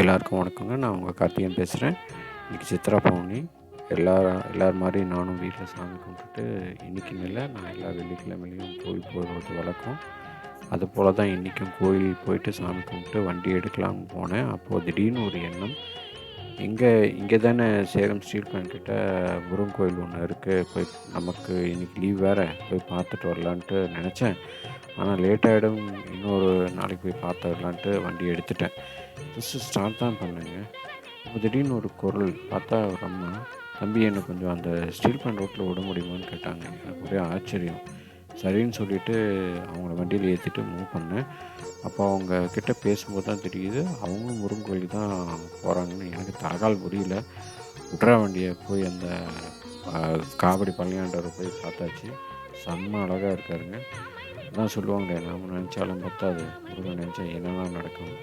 எல்லாருக்கும் வணக்கங்க. நான் உங்கள் கார்த்திகேயன் பேசுகிறேன். இன்றைக்கி சித்ரா பௌர்ணமி. எல்லார் மாதிரியும் நானும் வீட்டில் சாமி கும்பிட்டுட்டு இன்றைக்கின்னு இல்லை, நான் எல்லா வெள்ளிக்கிழமையிலையும் கோவில் போகிறது வழக்கம். அதுபோல் தான் இன்றைக்கும் கோயில் போயிட்டு சாமி கும்பிட்டு வண்டி எடுக்கலாம்னு போனேன். அப்போது திடீர்னு ஒரு எண்ணம், இங்கே தானே சேலம் ஸ்டீல் பிளான்ட் கிட்ட முருகன் கோயில் ஒன்று இருக்குது, போய் நமக்கு இன்றைக்கி லீவ் வேறு, போய் பார்த்துட்டு வரலான்ட்டு நினச்சேன். ஆனால் லேட் ஆகிடும், இன்னொரு நாளைக்கு போய் பார்த்து வரலான்ட்டு வண்டி எடுத்துட்டேன். ஜஸ்ட்டு ஸ்டார்ட் தான் பண்ணேங்க. அப்போ திடீர்னு ஒரு குரல், பார்த்தா ஒரு அம்மா, "தம்பி, என்னை கொஞ்சம் அந்த ஸ்டீல் பிளான்ட் ரோட்டில் விட முடியுமான்னு?" கேட்டாங்க. எனக்கு ஒரே ஆச்சரியம். சரின்னு சொல்லிவிட்டு அவங்கள வண்டியில் ஏற்றிட்டு மூவ் பண்ணேன். அப்போ அவங்க கிட்ட பேசும்போது தான் தெரியுது, அவங்களும் முருகன் கோயிலுக்கு தான் போகிறாங்கன்னு. எனக்கு தலகால் புரியல. விட்றா வண்டியை, போய் அந்த காவடி பழனியாண்டவரை போய் பார்த்தாச்சு. செம்ம அழகாக இருக்காருங்க. அதான் சொல்லுவாங்களே, நாம் நினச்சாலும் பத்தாது, முருகன் நினச்சா என்னெல்லாம் நடக்கும்.